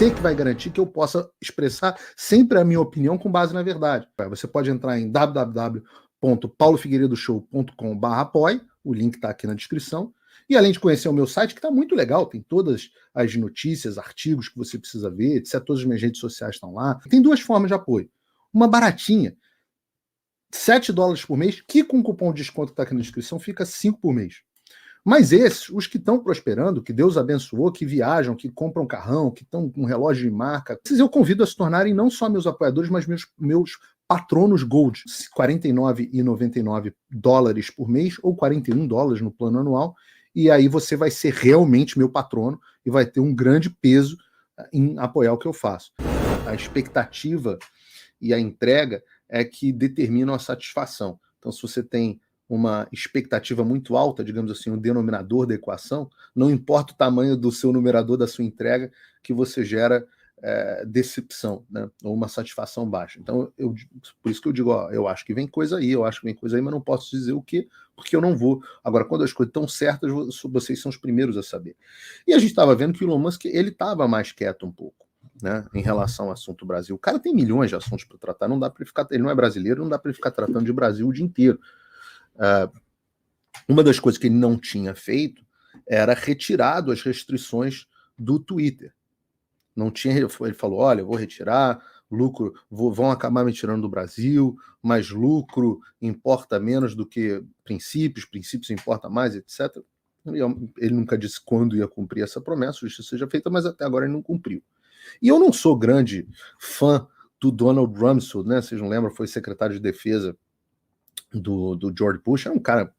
você que vai garantir que eu possa expressar sempre a minha opinião com base na verdade. Você pode entrar em www.paulofigueiredoshow.com/apoie, o link está aqui na descrição, e além de conhecer o meu site, que está muito legal, tem todas as notícias, artigos que você precisa ver, etc. Todas as minhas redes sociais estão lá. Tem duas formas de apoio. Uma baratinha, $7 por mês, que com o cupom de desconto que está aqui na descrição fica 5 por mês. Mas esses, os que estão prosperando, que Deus abençoou, que viajam, que compram carrão, que estão com relógio de marca, esses eu convido a se tornarem não só meus apoiadores, mas meus patronos Gold. $49,99 por mês ou $41 no plano anual. E aí você vai ser realmente meu patrono e vai ter um grande peso em apoiar o que eu faço. A expectativa e a entrega é que determinam a satisfação. Então, se você tem uma expectativa muito alta, digamos assim, o denominador da equação, não importa o tamanho do seu numerador da sua entrega, que você gera decepção, né? Ou uma satisfação baixa. Então, por isso que eu digo, eu acho que vem coisa aí, mas não posso dizer o quê, porque eu não vou. Agora, quando as coisas estão certas, vocês são os primeiros a saber. E a gente estava vendo que o Elon Musk, ele estava mais quieto um pouco, né, em relação ao assunto Brasil. O cara tem milhões de assuntos para tratar, não dá para ficar, ele não é brasileiro, não dá para ficar tratando de Brasil o dia inteiro. Uma das coisas que ele não tinha feito era retirado as restrições do Twitter. Não tinha, ele falou, olha, eu vou retirar, lucro, vão acabar me tirando do Brasil, mas lucro importa menos do que princípios importa mais, etc. Ele nunca disse quando ia cumprir essa promessa, isso seja feita, mas até agora ele não cumpriu. E eu não sou grande fã do Donald Rumsfeld, né? Vocês não lembram, foi secretário de defesa do George Bush, é um cara,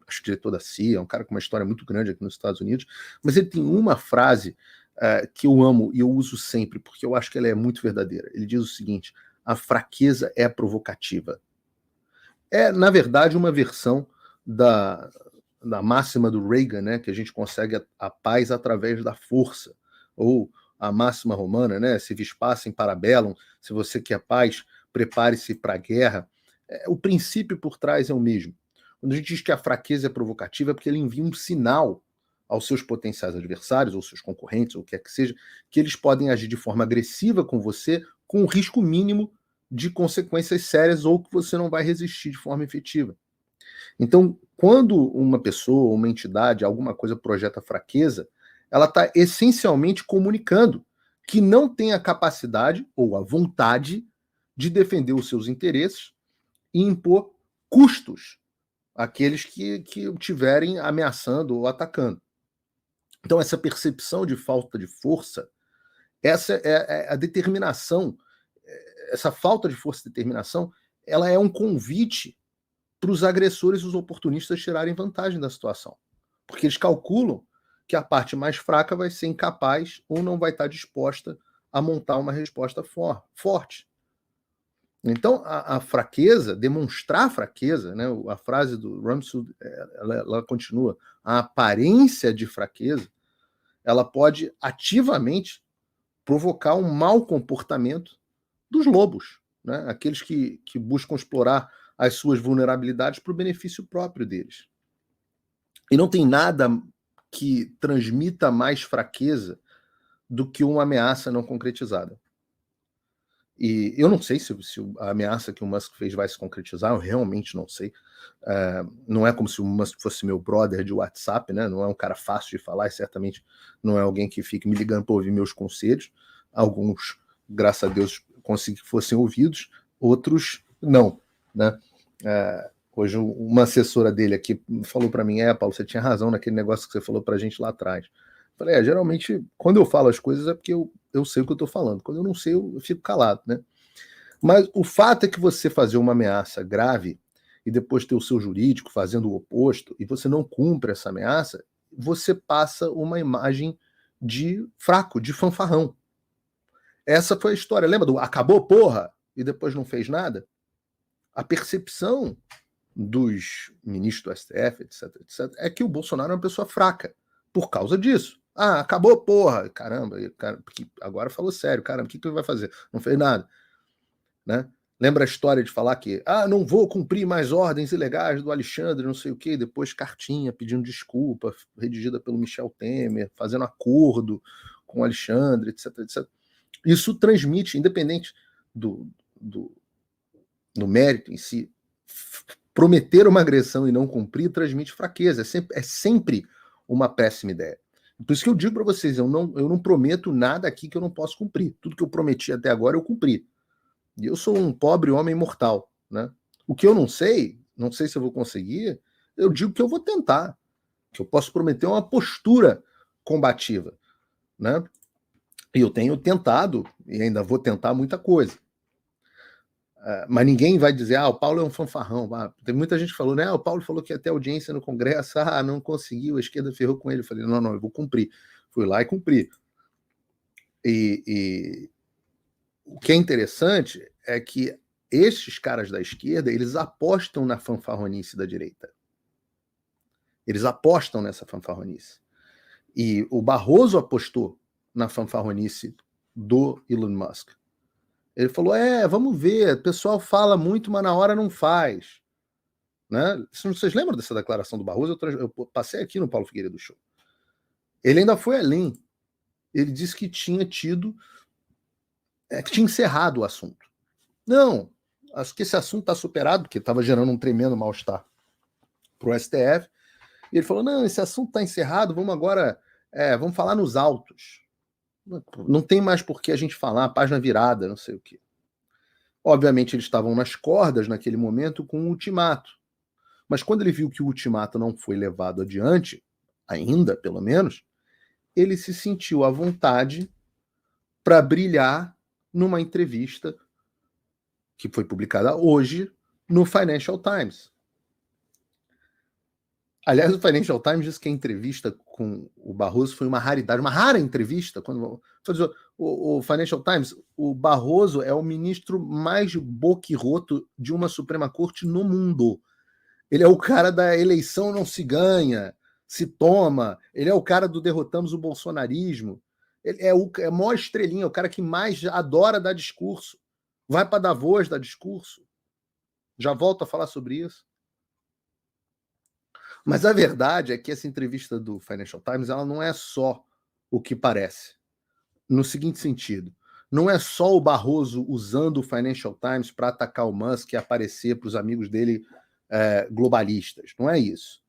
acho que diretor da CIA, é um cara com uma história muito grande aqui nos Estados Unidos, mas ele tem uma frase que eu amo e eu uso sempre, porque eu acho que ela é muito verdadeira. Ele diz o seguinte: a fraqueza é provocativa. É, na verdade, uma versão da máxima do Reagan, né, que a gente consegue a paz através da força, ou a máxima romana, né, se vis pacem para bellum, se você quer paz, prepare-se para a guerra. O princípio por trás é o mesmo. Quando a gente diz que a fraqueza é provocativa, é porque ele envia um sinal aos seus potenciais adversários, ou seus concorrentes, ou o que quer que seja, que eles podem agir de forma agressiva com você, com o risco mínimo de consequências sérias, ou que você não vai resistir de forma efetiva. Então, quando uma pessoa, uma entidade, alguma coisa projeta fraqueza, ela está essencialmente comunicando que não tem a capacidade ou a vontade de defender os seus interesses e impor custos àqueles que o tiverem ameaçando ou atacando. Então, essa percepção de falta de força, essa é a determinação, essa falta de força e determinação, ela é um convite para os agressores e os oportunistas tirarem vantagem da situação. Porque eles calculam que a parte mais fraca vai ser incapaz ou não vai estar disposta a montar uma resposta forte. Então, a fraqueza, demonstrar fraqueza, né, a frase do Rumsfeld, ela continua, a aparência de fraqueza, ela pode ativamente provocar um mau comportamento dos lobos, né, aqueles que buscam explorar as suas vulnerabilidades para o benefício próprio deles. E não tem nada que transmita mais fraqueza do que uma ameaça não concretizada. E eu não sei se a ameaça que o Musk fez vai se concretizar, eu realmente não sei. Não é como se o Musk fosse meu brother de WhatsApp, né? Não é um cara fácil de falar e certamente não é alguém que fique me ligando para ouvir meus conselhos. Alguns, graças a Deus, consegui que fossem ouvidos, outros não, né? Hoje uma assessora dele aqui falou para mim, Paulo, você tinha razão naquele negócio que você falou para a gente lá atrás. Eu falei, geralmente, quando eu falo as coisas é porque eu sei o que eu estou falando. Quando eu não sei, eu fico calado, né? Mas o fato é que você fazer uma ameaça grave e depois ter o seu jurídico fazendo o oposto e você não cumpre essa ameaça, você passa uma imagem de fraco, de fanfarrão. Essa foi a história. Lembra do acabou, porra? E depois não fez nada? A percepção dos ministros do STF, etc., é que o Bolsonaro é uma pessoa fraca por causa disso. Acabou, porra! Caramba, agora falou sério, caramba, o que ele vai fazer? Não fez nada. Né? Lembra a história de falar que não vou cumprir mais ordens ilegais do Alexandre, não sei o quê, depois cartinha pedindo desculpa, redigida pelo Michel Temer, fazendo acordo com o Alexandre, etc, etc. Isso transmite, independente do mérito em si, prometer uma agressão e não cumprir transmite fraqueza. É sempre uma péssima ideia. Por isso que eu digo para vocês, eu não prometo nada aqui que eu não posso cumprir. Tudo que eu prometi até agora eu cumpri. E eu sou um pobre homem mortal, né? O que eu não sei se eu vou conseguir, eu digo que eu vou tentar, que eu posso prometer uma postura combativa, né? E eu tenho tentado, e ainda vou tentar muita coisa. Mas ninguém vai dizer, o Paulo é um fanfarrão. Tem muita gente que falou, né? O Paulo falou que ia ter audiência no Congresso, não conseguiu, a esquerda ferrou com ele. Eu falei, não, eu vou cumprir. Fui lá e cumpri. E o que é interessante é que esses caras da esquerda, eles apostam na fanfarronice da direita. Eles apostam nessa fanfarronice. E o Barroso apostou na fanfarronice do Elon Musk. Ele falou, vamos ver, o pessoal fala muito, mas na hora não faz. Né? Vocês lembram dessa declaração do Barroso? Eu passei aqui no Paulo Figueiredo Show. Ele ainda foi além. Ele disse que tinha tido... que tinha encerrado o assunto. Não, acho que esse assunto está superado, porque estava gerando um tremendo mal-estar para o STF. E ele falou, não, esse assunto está encerrado, vamos agora... vamos falar nos autos. Não tem mais por que a gente falar, página virada, não sei o quê. Obviamente, eles estavam nas cordas naquele momento com um ultimato. Mas quando ele viu que o ultimato não foi levado adiante, ainda, pelo menos, ele se sentiu à vontade para brilhar numa entrevista que foi publicada hoje no Financial Times. Aliás, o Financial Times diz que a entrevista com o Barroso foi uma raridade, uma rara entrevista. O Financial Times, o Barroso é o ministro mais boquirroto de uma Suprema Corte no mundo. Ele é o cara da eleição não se ganha, se toma. Ele é o cara do derrotamos o bolsonarismo. Ele é a maior estrelinha, o cara que mais adora dar discurso. Vai para Davos dar discurso. Já volto a falar sobre isso. Mas a verdade é que essa entrevista do Financial Times ela não é só o que parece. No seguinte sentido, não é só o Barroso usando o Financial Times para atacar o Musk e aparecer para os amigos dele globalistas. Não é isso.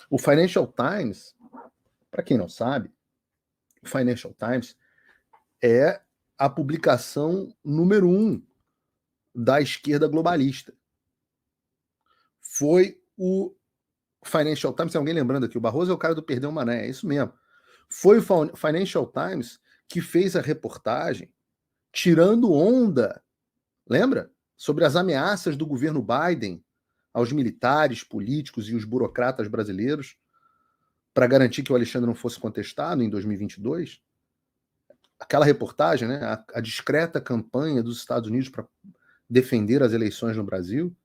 O Financial Times, para quem não sabe, o Financial Times é a publicação número 1 da esquerda globalista. Foi o Financial Times, tem alguém lembrando aqui, o Barroso é o cara do Perdeu Mané, é isso mesmo. Foi o Financial Times que fez a reportagem tirando onda, lembra? Sobre as ameaças do governo Biden aos militares, políticos e os burocratas brasileiros para garantir que o Alexandre não fosse contestado em 2022. Aquela reportagem, né, a discreta campanha dos Estados Unidos para defender as eleições no Brasil,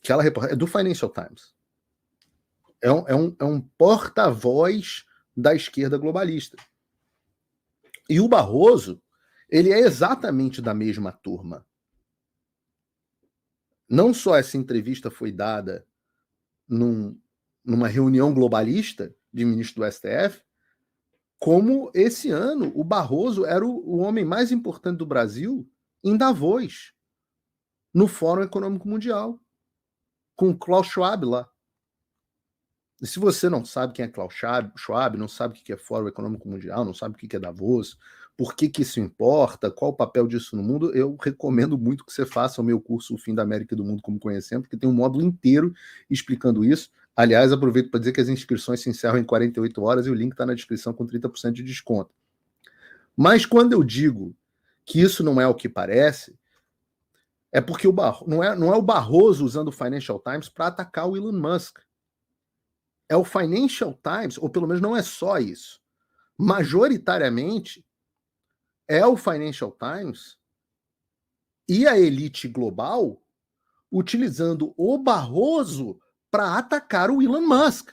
aquela reportagem é do Financial Times. É um porta-voz da esquerda globalista. E o Barroso, ele é exatamente da mesma turma. Não só essa entrevista foi dada numa reunião globalista de ministro do STF, como esse ano o Barroso era o homem mais importante do Brasil em Davos, no Fórum Econômico Mundial, com Klaus Schwab lá. E se você não sabe quem é Klaus Schwab, não sabe o que é Fórum Econômico Mundial, não sabe o que é Davos, por que isso importa, qual o papel disso no mundo, eu recomendo muito que você faça o meu curso O Fim da América e do Mundo Como Conhecemos, porque tem um módulo inteiro explicando isso. Aliás, aproveito para dizer que as inscrições se encerram em 48 horas e o link está na descrição com 30% de desconto. Mas quando eu digo que isso não é o que parece, é porque não é o Barroso usando o Financial Times para atacar o Elon Musk. É o Financial Times, ou pelo menos não é só isso. Majoritariamente, é o Financial Times e a elite global utilizando o Barroso para atacar o Elon Musk.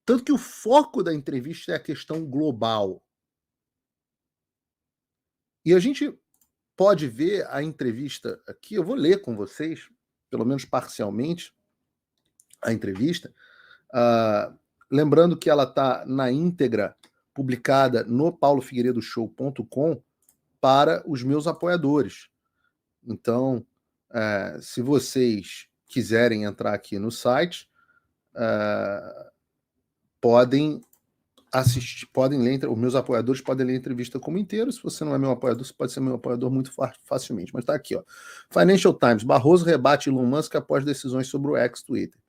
Tanto que o foco da entrevista é a questão global. E a gente pode ver a entrevista aqui, eu vou ler com vocês, pelo menos parcialmente, a entrevista. Lembrando que ela está na íntegra publicada no paulofigueiredoshow.com para os meus apoiadores. Então, se vocês quiserem entrar aqui no site, podem assistir, podem ler, os meus apoiadores podem ler a entrevista como inteiro. Se você não é meu apoiador, você pode ser meu apoiador muito facilmente. Mas está aqui, ó. Financial Times: Barroso rebate Elon Musk após decisões sobre o ex-Twitter.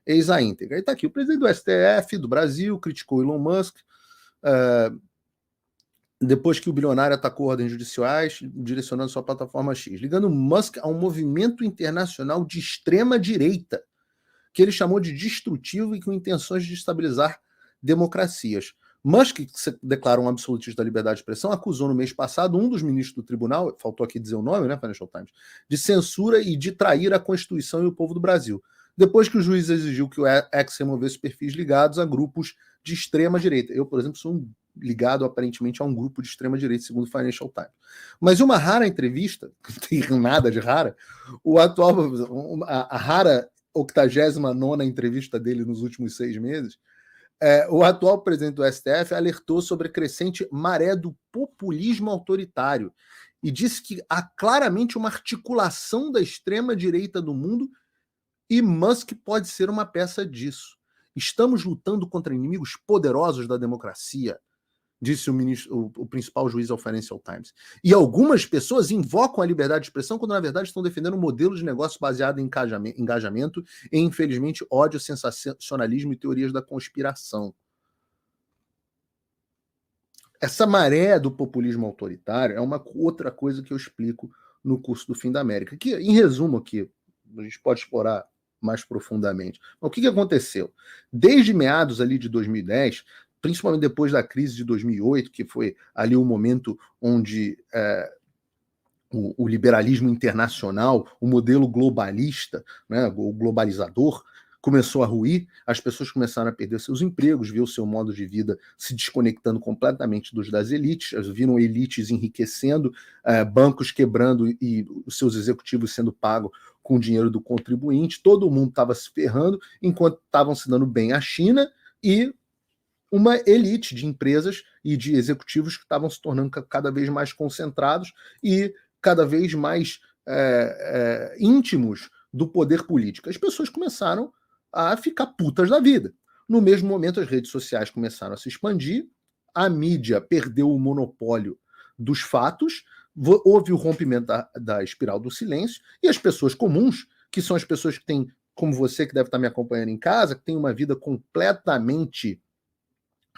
Eis a íntegra. Aí está aqui: o presidente do STF do Brasil criticou Elon Musk depois que o bilionário atacou ordens judiciais direcionando sua plataforma X, ligando Musk a um movimento internacional de extrema-direita, que ele chamou de destrutivo e com intenções de destabilizar democracias. Musk, que se declara um absolutista da liberdade de expressão, acusou no mês passado um dos ministros do tribunal, faltou aqui dizer o nome, né, Financial Times, de censura e de trair a Constituição e o povo do Brasil, depois que o juiz exigiu que o ex removesse perfis ligados a grupos de extrema-direita. Eu, por exemplo, sou ligado aparentemente a um grupo de extrema-direita, segundo o Financial Times. Mas uma rara entrevista, não tem nada de rara, a rara 89ª entrevista dele nos últimos 6 meses, o atual presidente do STF alertou sobre a crescente maré do populismo autoritário e disse que há claramente uma articulação da extrema-direita do mundo e Musk pode ser uma peça disso. Estamos lutando contra inimigos poderosos da democracia, disse o principal juiz ao Financial Times. E algumas pessoas invocam a liberdade de expressão quando, na verdade, estão defendendo um modelo de negócio baseado em engajamento e, infelizmente, ódio, sensacionalismo e teorias da conspiração. Essa maré do populismo autoritário é uma outra coisa que eu explico no curso do Fim da América, que, em resumo aqui, a gente pode explorar mais profundamente. O que aconteceu? Desde meados ali de 2010, principalmente depois da crise de 2008, que foi ali o momento onde o liberalismo internacional, o modelo globalista, né, o globalizador, começou a ruir, as pessoas começaram a perder seus empregos, viu o seu modo de vida se desconectando completamente das elites, viram elites enriquecendo, bancos quebrando e os seus executivos sendo pagos com o dinheiro do contribuinte, todo mundo estava se ferrando, enquanto estavam se dando bem a China e uma elite de empresas e de executivos que estavam se tornando cada vez mais concentrados e cada vez mais íntimos do poder político. As pessoas começaram a ficar putas da vida. No mesmo momento, as redes sociais começaram a se expandir, a mídia perdeu o monopólio dos fatos, houve o rompimento da espiral do silêncio, e as pessoas comuns, que são as pessoas que têm, como você que deve estar me acompanhando em casa, que tem uma vida completamente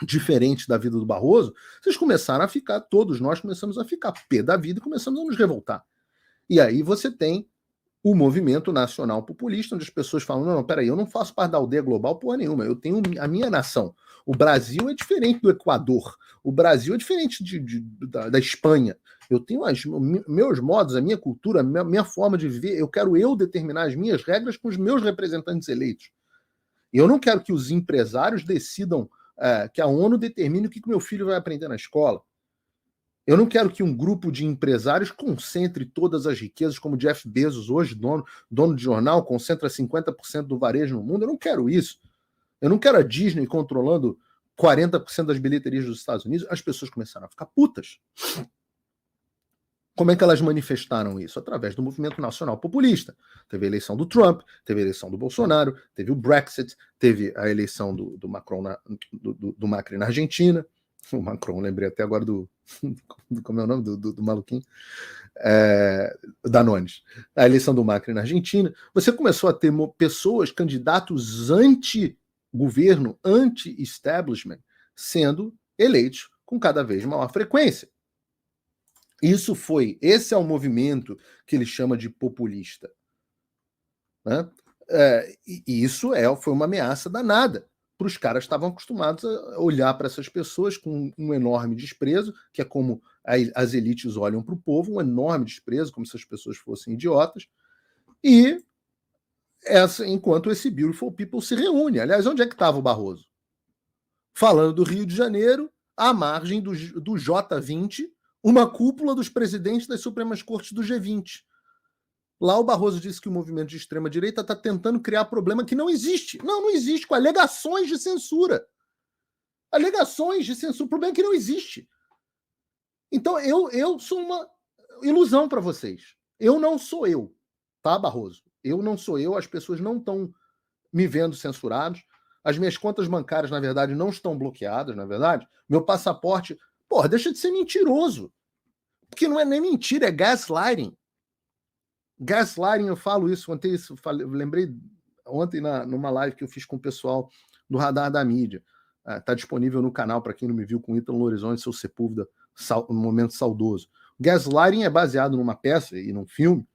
diferente da vida do Barroso, vocês começaram a ficar, todos nós começamos a ficar pé da vida e começamos a nos revoltar. E aí você tem o movimento nacional populista, onde as pessoas falam, não, peraí, eu não faço parte da aldeia global porra nenhuma, eu tenho a minha nação. O Brasil é diferente do Equador, o Brasil é diferente da Espanha. Eu tenho meus modos, a minha cultura, a minha forma de viver, eu quero determinar as minhas regras com os meus representantes eleitos. E eu não quero que os empresários decidam, que a ONU determine o que meu filho vai aprender na escola. Eu não quero que um grupo de empresários concentre todas as riquezas, como Jeff Bezos hoje, dono de jornal, concentra 50% do varejo no mundo. Eu não quero isso. Eu não quero a Disney controlando 40% das bilheterias dos Estados Unidos. As pessoas começaram a ficar putas. Como é que elas manifestaram isso? Através do movimento nacional populista. Teve a eleição do Trump, teve a eleição do Bolsonaro, teve o Brexit, teve a eleição do Macron do Macri na Argentina. O Macron, lembrei até agora como é o nome do maluquinho? Danones. A eleição do Macri na Argentina. Você começou a ter pessoas, candidatos anti-governo, anti-establishment, sendo eleitos com cada vez maior frequência. Esse é o movimento que ele chama de populista. Né? E isso foi uma ameaça danada para os caras que estavam acostumados a olhar para essas pessoas com um enorme desprezo, que é como as elites olham para o povo, um enorme desprezo, como se as pessoas fossem idiotas, e enquanto esse Beautiful People se reúne. Aliás, onde é que estava o Barroso? Falando do Rio de Janeiro, à margem do J20, uma cúpula dos presidentes das Supremas Cortes do G20. Lá o Barroso disse que o movimento de extrema-direita está tentando criar problema que não existe. Não existe, com alegações de censura. Alegações de censura. O problema é que não existe. Então, eu sou uma ilusão para vocês. Eu não sou eu, tá, Barroso? Eu não sou eu, as pessoas não estão me vendo censurados. As minhas contas bancárias, na verdade, não estão bloqueadas, na verdade. Meu passaporte, porra, deixa de ser mentiroso. Porque não é nem mentira, é gaslighting. Gaslighting, eu falo isso, ontem lembrei ontem numa live que eu fiz com o pessoal do Radar da Mídia. Está disponível no canal para quem não me viu com Ítalo Horizonte, seu Sepúlveda, um momento saudoso. Gaslighting é baseado numa peça e num filme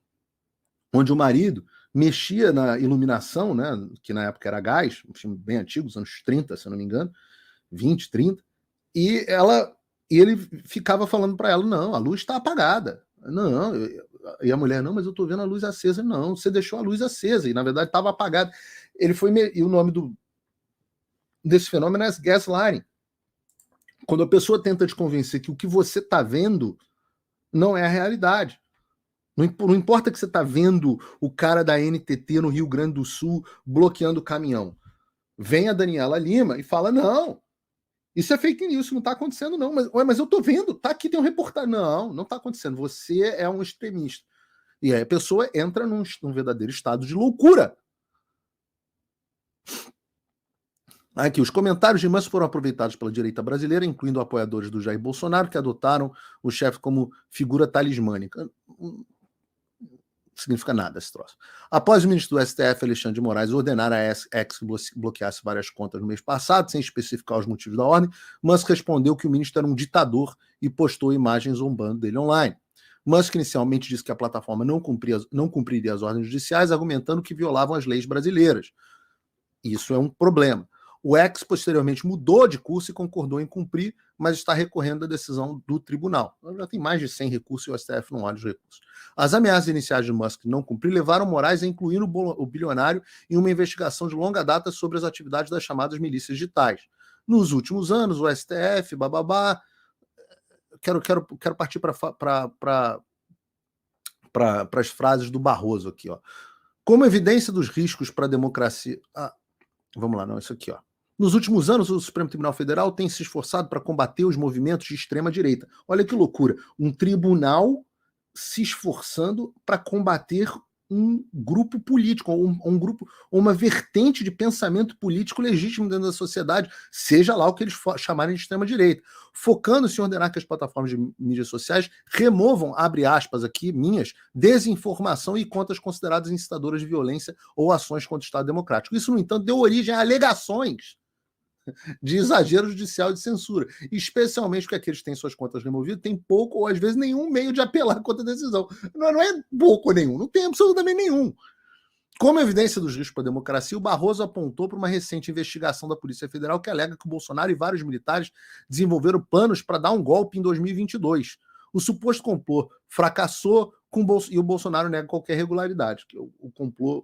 onde o marido mexia na iluminação, né, que na época era gás, um filme bem antigo, dos anos 30, se eu não me engano, 20, 30, e ele ficava falando para ela, não, a luz está apagada. Não, e a mulher, não, mas eu estou vendo a luz acesa. Não, você deixou a luz acesa, e na verdade estava apagada. E o nome desse fenômeno é gaslighting. Quando a pessoa tenta te convencer que o que você está vendo não é a realidade. Não importa que você está vendo o cara da NTT no Rio Grande do Sul bloqueando o caminhão. Vem a Daniela Lima e fala, não, isso é fake news, isso não está acontecendo não. Mas eu estou vendo, tá aqui, tem um reportagem. Não está acontecendo, você é um extremista. E aí a pessoa entra num verdadeiro estado de loucura. Aqui, os comentários de Musk foram aproveitados pela direita brasileira, incluindo apoiadores do Jair Bolsonaro, que adotaram o chefe como figura talismânica. Não significa nada esse troço. Após o ministro do STF, Alexandre de Moraes, ordenar a X que bloqueasse várias contas no mês passado, sem especificar os motivos da ordem, Musk respondeu que o ministro era um ditador e postou imagens zombando dele online. Musk inicialmente disse que a plataforma não cumpriria as ordens judiciais, argumentando que violavam as leis brasileiras. Isso é um problema. O X posteriormente mudou de curso e concordou em cumprir, mas está recorrendo à decisão do tribunal. Já tem mais de 100 recursos e o STF não olha os recursos. As ameaças iniciais de Musk não cumprir levaram Moraes a incluir o bilionário em uma investigação de longa data sobre as atividades das chamadas milícias digitais. Nos últimos anos, o STF, bababá... Quero partir para as frases do Barroso aqui, ó. Como evidência dos riscos para a democracia... vamos lá, não, isso aqui, ó. Nos últimos anos, o Supremo Tribunal Federal tem se esforçado para combater os movimentos de extrema-direita. Olha que loucura. Um tribunal se esforçando para combater um grupo político, um grupo, uma vertente de pensamento político legítimo dentro da sociedade, seja lá o que eles chamarem de extrema-direita, focando-se em ordenar que as plataformas de mídias sociais removam, abre aspas aqui, minhas, desinformação e contas consideradas incitadoras de violência ou ações contra o Estado Democrático. Isso, no entanto, deu origem a alegações de exagero judicial e de censura, especialmente porque aqueles que têm suas contas removidas têm pouco ou às vezes nenhum meio de apelar contra a decisão. Não é pouco ou nenhum, não tem absolutamente nenhum. Como evidência dos riscos para a democracia, o Barroso apontou para uma recente investigação da Polícia Federal que alega que o Bolsonaro e vários militares desenvolveram planos para dar um golpe em 2022. O suposto complô fracassou e o Bolsonaro nega qualquer regularidade, que o complô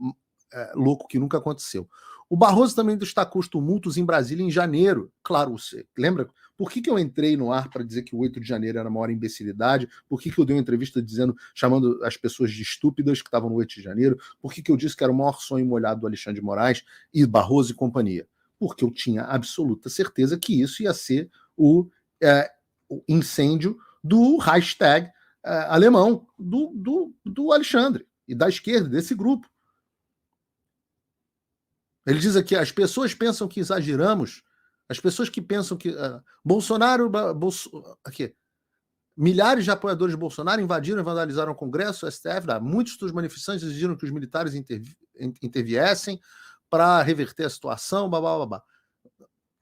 louco que nunca aconteceu. O Barroso também destacou os tumultos em Brasília em janeiro. Claro, você lembra? Por que eu entrei no ar para dizer que o 8 de janeiro era a maior imbecilidade? Por que eu dei uma entrevista chamando as pessoas de estúpidas que estavam no 8 de janeiro? Por que eu disse que era o maior sonho molhado do Alexandre de Moraes e Barroso e companhia? Porque eu tinha absoluta certeza que isso ia ser o incêndio do hashtag alemão do Alexandre e da esquerda, desse grupo. Ele diz aqui, as pessoas pensam que exageramos, as pessoas que pensam que aqui, milhares de apoiadores de Bolsonaro invadiram e vandalizaram o Congresso, o STF, muitos dos manifestantes exigiram que os militares interviessem para reverter a situação, babá.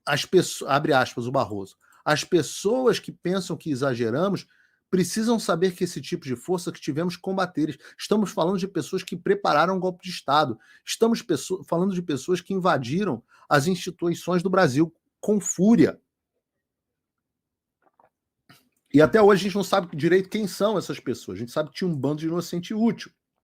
As pessoas, abre aspas, o Barroso, as pessoas que pensam que exageramos precisam saber que esse tipo de força que tivemos combater. Estamos falando de pessoas que prepararam um golpe de Estado. Estamos falando de pessoas que invadiram as instituições do Brasil com fúria. E até hoje a gente não sabe direito quem são essas pessoas. A gente sabe que tinha um bando de inocente útil.